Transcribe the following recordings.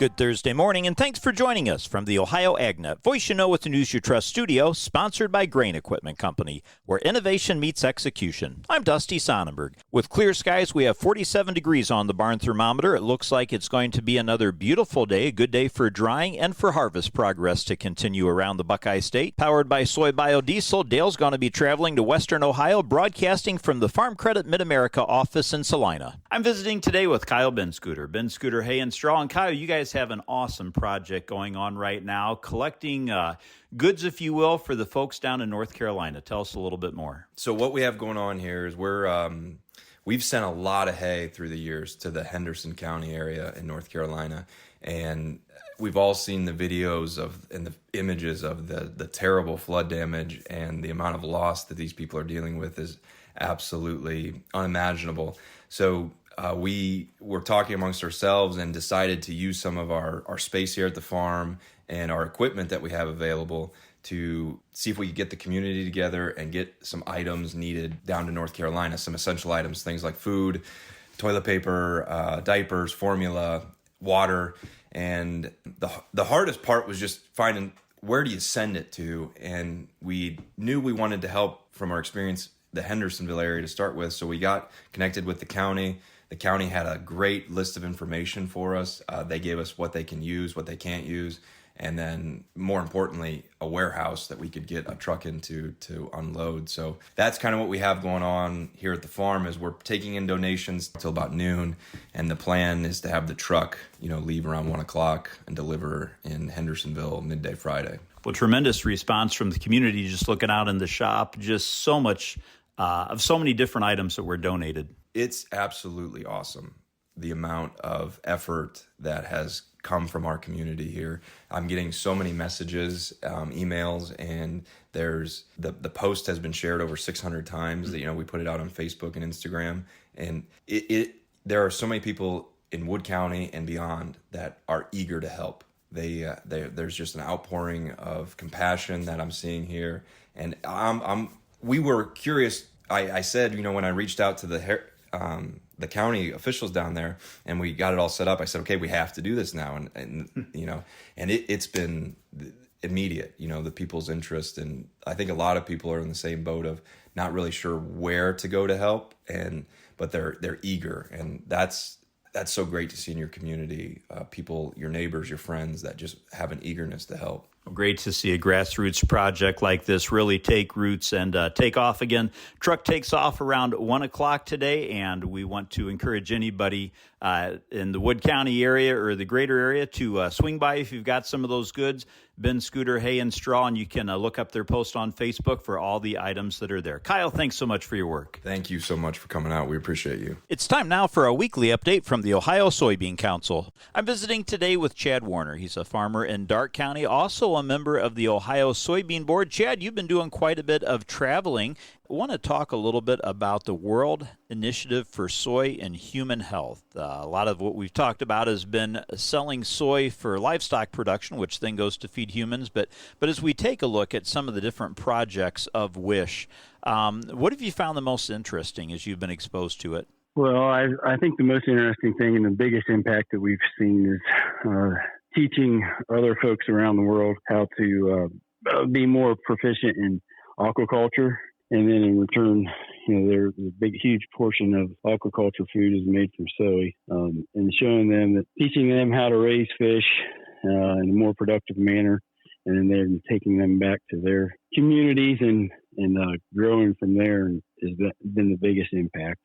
Good Thursday morning, and thanks for joining us from the Ohio AgNet Voice You Know with the News You Trust studio, sponsored by Grain Equipment Company, where innovation meets execution. I'm Dusty Sonnenberg. With clear skies, we have 47 degrees on the barn thermometer. It looks like it's going to be another beautiful day, a good day for drying and for harvest progress to continue around the Buckeye State. Powered by soy biodiesel, Dale's going to be traveling to Western Ohio, broadcasting from the Farm Credit Mid-America office in Salina. I'm visiting today with Kyle Benscooter. Benscooter Hay and Straw. And Kyle, you guys have an awesome project going on right now, collecting goods, if you will, for the folks down in North Carolina. Tell us a little bit more. So what we have going on here is we've sent a lot of hay through the years to the Henderson County area in North Carolina, and we've all seen the videos and the images of the terrible flood damage, and the amount of loss that these people are dealing with is absolutely unimaginable. So we were talking amongst ourselves and decided to use some of our space here at the farm and our equipment that we have available to see if we could get the community together and get some items needed down to North Carolina, some essential items, things like food, toilet paper, diapers, formula, water. And the hardest part was just finding where do you send it to. And we knew we wanted to help from our experience the Hendersonville area to start with. So we got connected with the county. The county had a great list of information for us. They gave us what they can use, what they can't use, and then more importantly, a warehouse that we could get a truck into to unload. So that's kind of what we have going on here at the farm is we're taking in donations until about noon, and the plan is to have the truck, leave around 1 o'clock and deliver in Hendersonville midday Friday. Well, tremendous response from the community, just looking out in the shop, just so much of so many different items that were donated. It's absolutely awesome, the amount of effort that has come from our community here. I'm getting so many messages, emails, and there's the post has been shared over 600 times. That we put it out on Facebook and Instagram, and there are so many people in Wood County and beyond that are eager to help. There's just an outpouring of compassion that I'm seeing here, and we were curious. I said, when I reached out to the county officials down there and we got it all set up, I said, okay, we have to do this now. And it's been immediate, the people's interest. And I think a lot of people are in the same boat of not really sure where to go to help, but they're eager. And that's so great to see in your community, people, your neighbors, your friends that just have an eagerness to help. Great to see a grassroots project like this really take roots and take off again. Truck takes off around 1 o'clock today, and we want to encourage anybody in the Wood County area or the greater area to swing by if you've got some of those goods. Benscooter Hay and Straw, and you can look up their post on Facebook for all the items that are there. Kyle, thanks so much for your work. Thank you so much for coming out. We appreciate you. It's time now for a weekly update from the Ohio Soybean Council. I'm visiting today with Chad Warner. He's a farmer in Darke County, also a member of the Ohio Soybean Board. Chad, you've been doing quite a bit of traveling. I want to talk a little bit about the World Initiative for Soy and Human Health. A lot of what we've talked about has been selling soy for livestock production, which then goes to feed humans. But as we take a look at some of the different projects of WISH, what have you found the most interesting as you've been exposed to it? Well, I think the most interesting thing and the biggest impact that we've seen is teaching other folks around the world how to be more proficient in aquaculture. And then in return, there's a huge portion of aquaculture food is made from soy, and showing them teaching them how to raise fish in a more productive manner, and then taking them back to their communities and growing from there has been the biggest impact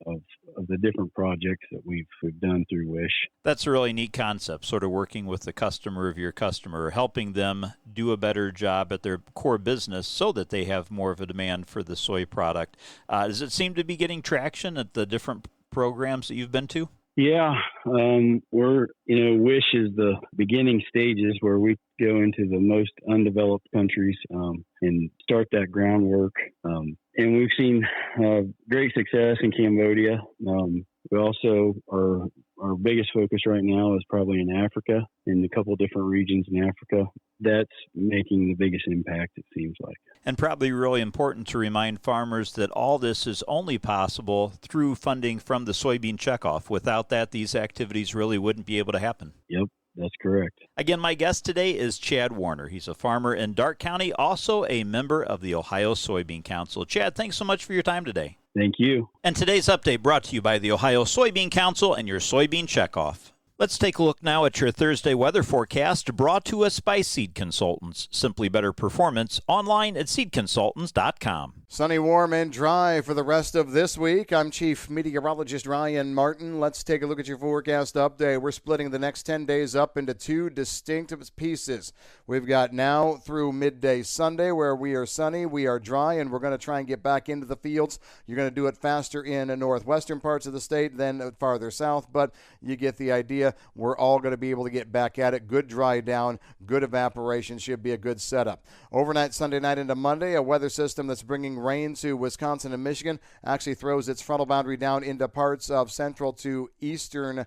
of the different projects that we've done through WISH. That's a really neat concept, sort of working with the customer of your customer, helping them do a better job at their core business so that they have more of a demand for the soy product. Does it seem to be getting traction at the different programs that you've been to? Yeah, WISH is the beginning stages where we go into the most undeveloped countries and start that groundwork. And we've seen great success in Cambodia. We also our biggest focus right now is probably in Africa, in a couple different regions in Africa. That's making the biggest impact, it seems like. And probably really important to remind farmers that all this is only possible through funding from the Soybean Checkoff. Without that, these activities really wouldn't be able to happen. Yep, That's correct. Again, my guest today is Chad Warner. He's a farmer in Darke County, also a member of the Ohio Soybean Council. Chad, thanks so much for your time today. Thank you. And today's update brought to you by the Ohio Soybean Council and your soybean checkoff. Let's take a look now at your Thursday weather forecast brought to us by Seed Consultants. Simply better performance online at seedconsultants.com. Sunny, warm, and dry for the rest of this week. I'm Chief Meteorologist Ryan Martin. Let's take a look at your forecast update. We're splitting the next 10 days up into two distinct pieces. We've got now through midday Sunday where we are sunny, we are dry, and we're going to try and get back into the fields. You're going to do it faster in the northwestern parts of the state than farther south, but you get the idea. We're all going to be able to get back at it. Good dry down, good evaporation should be a good setup. Overnight Sunday night into Monday, a weather system that's bringing rain to Wisconsin and Michigan actually throws its frontal boundary down into parts of central to eastern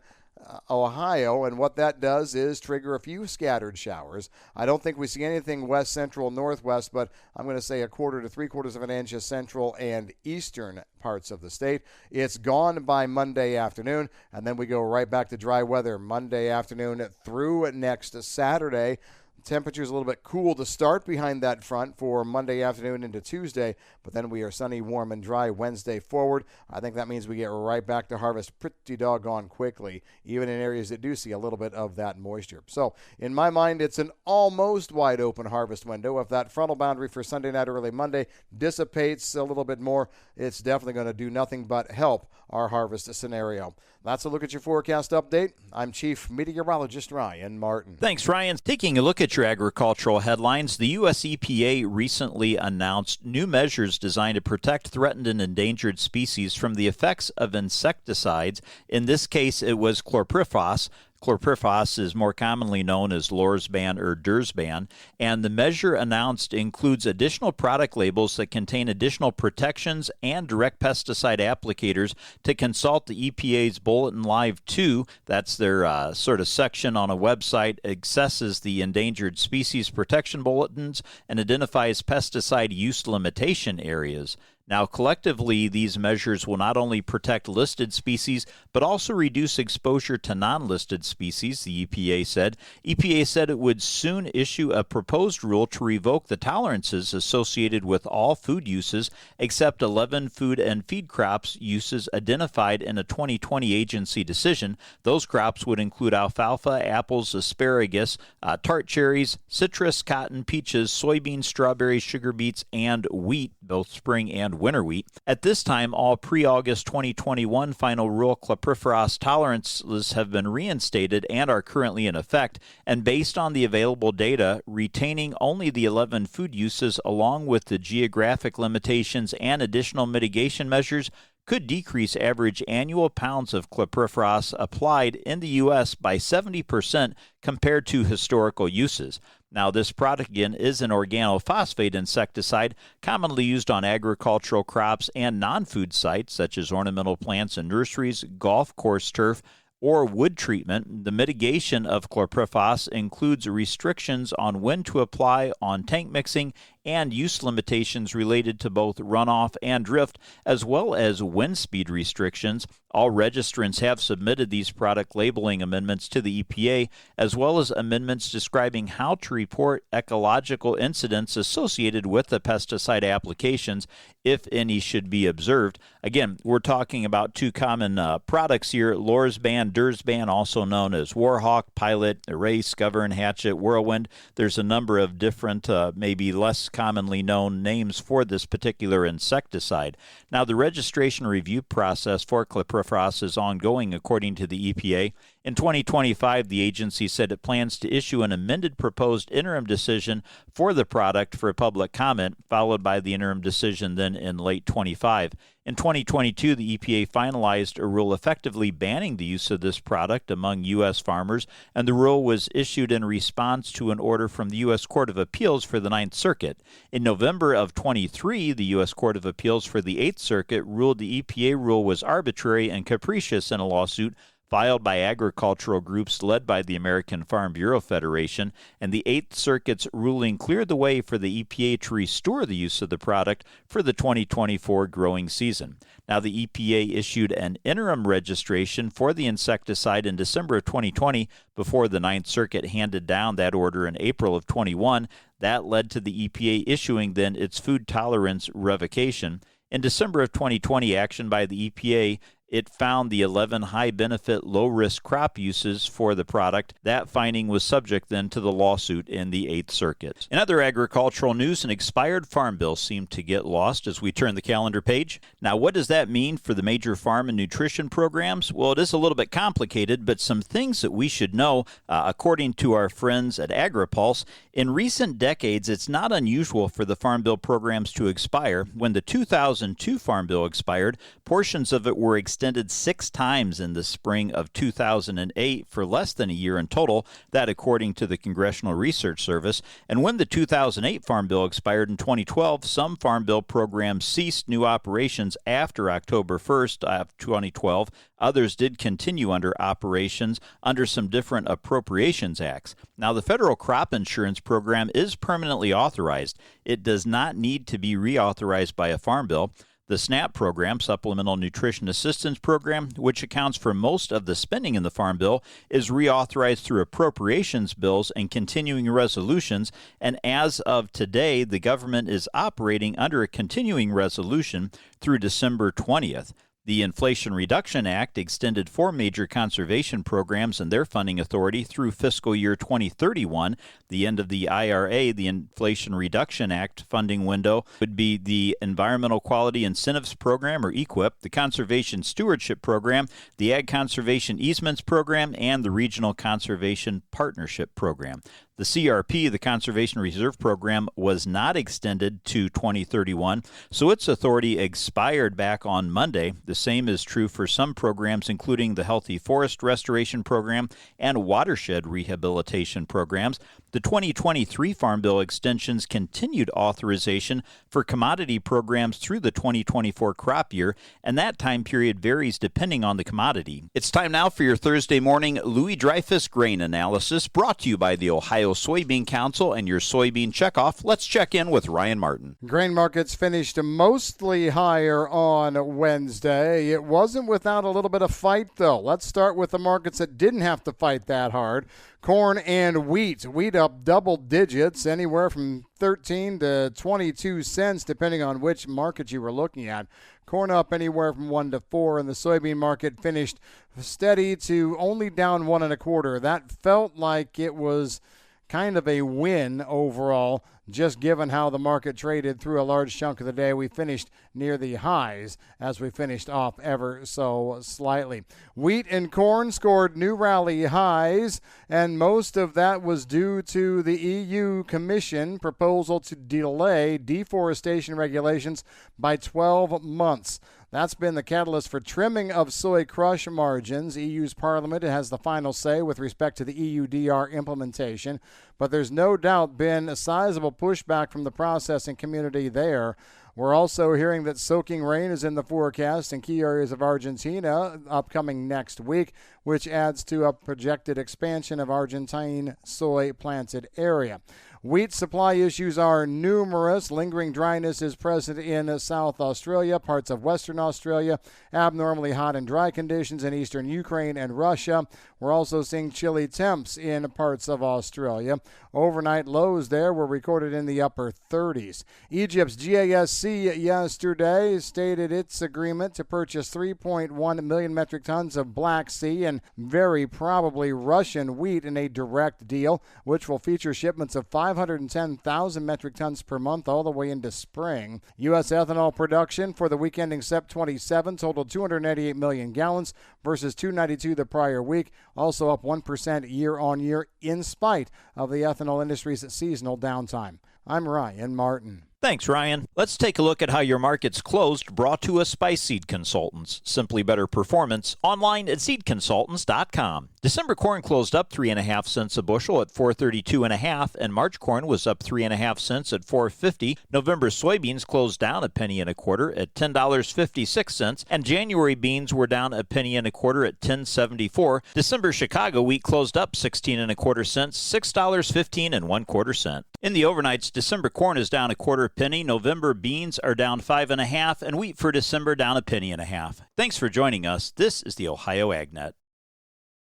Ohio, and what that does is trigger a few scattered showers. I don't think we see anything west, central, northwest, but I'm going to say a quarter to 3/4 of an inch of central and eastern parts of the state. It's gone by Monday afternoon, and then we go right back to dry weather Monday afternoon through next Saturday. Temperatures a little bit cool to start behind that front for Monday afternoon into Tuesday, but then we are sunny, warm, and dry Wednesday forward. I think that means we get right back to harvest pretty doggone quickly, even in areas that do see a little bit of that moisture. So in my mind, it's an almost wide open harvest window. If that frontal boundary for Sunday night, early Monday dissipates a little bit more, it's definitely going to do nothing but help our harvest scenario. That's a look at your forecast update. I'm Chief Meteorologist Ryan Martin. Thanks, Ryan. Taking a look at your agricultural headlines, the U.S. EPA recently announced new measures designed to protect threatened and endangered species from the effects of insecticides. In this case, it was chlorpyrifos. Chlorpyrifos is more commonly known as Lorsban or Dursban, and the measure announced includes additional product labels that contain additional protections and direct pesticide applicators. To consult the EPA's Bulletin Live 2, that's their sort of section on a website, accesses the endangered species protection bulletins and identifies pesticide use limitation areas. Now, collectively, these measures will not only protect listed species, but also reduce exposure to non-listed species, the EPA said. EPA said it would soon issue a proposed rule to revoke the tolerances associated with all food uses except 11 food and feed crops uses identified in a 2020 agency decision. Those crops would include alfalfa, apples, asparagus, tart cherries, citrus, cotton, peaches, soybeans, strawberries, sugar beets, and wheat, both spring and winter wheat. At this time, all pre-August 2021 final rule chlorpyrifos tolerances have been reinstated and are currently in effect, and based on the available data, retaining only the 11 food uses along with the geographic limitations and additional mitigation measures could decrease average annual pounds of chlorpyrifos applied in the U.S. by 70% compared to historical uses. Now, this product, again, is an organophosphate insecticide commonly used on agricultural crops and non-food sites such as ornamental plants and nurseries, golf course turf, or wood treatment. The mitigation of chlorpyrifos includes restrictions on when to apply on tank mixing and use limitations related to both runoff and drift, as well as wind speed restrictions. All registrants have submitted these product labeling amendments to the EPA, as well as amendments describing how to report ecological incidents associated with the pesticide applications, if any should be observed. Again, we're talking about two common products here, Lorsban, Dursban, also known as Warhawk, Pilot, Erase, Govern, Hatchet, Whirlwind. There's a number of different, maybe less commonly known names for this particular insecticide. Now, the registration review process for chlorpyrifos is ongoing, according to the EPA. In 2025, the agency said it plans to issue an amended proposed interim decision for the product for public comment, followed by the interim decision then in late 25. In 2022, the EPA finalized a rule effectively banning the use of this product among U.S. farmers, and the rule was issued in response to an order from the U.S. Court of Appeals for the Ninth Circuit. In November of 23, the U.S. Court of Appeals for the Eighth Circuit ruled the EPA rule was arbitrary and capricious in a lawsuit filed by agricultural groups led by the American Farm Bureau Federation, and the Eighth Circuit's ruling cleared the way for the EPA to restore the use of the product for the 2024 growing season. Now, the EPA issued an interim registration for the insecticide in December of 2020 before the Ninth Circuit handed down that order in April of 21. That led to the EPA issuing then its food tolerance revocation. In December of 2020, action by the EPA, it found the 11 high-benefit, low-risk crop uses for the product. That finding was subject then to the lawsuit in the Eighth Circuit. In other agricultural news, an expired farm bill seemed to get lost as we turn the calendar page. Now, what does that mean for the major farm and nutrition programs? Well, it is a little bit complicated, but some things that we should know, according to our friends at AgriPulse. In recent decades, it's not unusual for the farm bill programs to expire. When the 2002 farm bill expired, portions of it were extended 6 times in the spring of 2008 for less than a year in total, that according to the Congressional Research Service. And when the 2008 Farm Bill expired in 2012, some Farm Bill programs ceased new operations after October 1st of 2012. Others did continue under operations under some different appropriations acts. Now, the federal crop insurance program is permanently authorized. It does not need to be reauthorized by a Farm Bill. The SNAP program, Supplemental Nutrition Assistance Program, which accounts for most of the spending in the Farm Bill, is reauthorized through appropriations bills and continuing resolutions, and as of today, the government is operating under a continuing resolution through December 20th. The Inflation Reduction Act extended 4 major conservation programs and their funding authority through fiscal year 2031. The end of the IRA, the Inflation Reduction Act funding window, would be the Environmental Quality Incentives Program, or EQIP, the Conservation Stewardship Program, the Ag Conservation Easements Program, and the Regional Conservation Partnership Program. The CRP, the Conservation Reserve Program, was not extended to 2031, so its authority expired back on Monday. The same is true for some programs, including the Healthy Forest Restoration Program and Watershed Rehabilitation Programs. The 2023 Farm Bill extensions continued authorization for commodity programs through the 2024 crop year, and that time period varies depending on the commodity. It's time now for your Thursday morning Louis Dreyfus grain analysis, brought to you by the Ohio Soybean Council and your soybean checkoff. Let's check in with Ryan Martin. Grain markets finished mostly higher on Wednesday. It wasn't without a little bit of fight, though. Let's start with the markets that didn't have to fight that hard. Corn and wheat. Wheat up double digits, anywhere from 13 to 22 cents, depending on which market you were looking at. Corn up anywhere from 1 to 4, and the soybean market finished steady to only down 1 1/4. That felt like it was kind of a win overall, just given how the market traded through a large chunk of the day. We finished near the highs as we finished off ever so slightly. Wheat and corn scored new rally highs, and most of that was due to the EU Commission proposal to delay deforestation regulations by 12 months. That's been the catalyst for trimming of soy crush margins. EU's Parliament has the final say with respect to the EUDR implementation, but there's no doubt been a sizable pushback from the processing community there. We're also hearing that soaking rain is in the forecast in key areas of Argentina upcoming next week, which adds to a projected expansion of Argentine soy planted area. Wheat supply issues are numerous. Lingering dryness is present in South Australia, parts of Western Australia, abnormally hot and dry conditions in eastern Ukraine and Russia. We're also seeing chilly temps in parts of Australia. Overnight lows there were recorded in the upper 30s. Egypt's GASC yesterday stated its agreement to purchase 3.1 million metric tons of Black Sea and very probably Russian wheat in a direct deal, which will feature shipments of 510,000 metric tons per month all the way into spring. U.S. ethanol production for the week ending Sept 27 totaled 288 million gallons versus 292 the prior week, also up 1% year on year in spite of the ethanol industry's seasonal downtime. I'm Ryan Martin. Thanks, Ryan. Let's take a look at how your market's closed, brought to us by Seed Consultants. Simply better performance, online at seedconsultants.com. December corn closed up 3.5 cents a bushel at $4.32.5, and March corn was up 3.5 cents at $4.50. November soybeans closed down 1 1/4 at $10.56, and January beans were down 1 1/4 at $10.74. December Chicago wheat closed up 16 1/4 cents, $6.15 1/4. In the overnights, December corn is down 1/4 penny. November beans are down 5 1/2, and wheat for December down 1 1/2 penny. Thanks for joining us. This is the Ohio AgNet.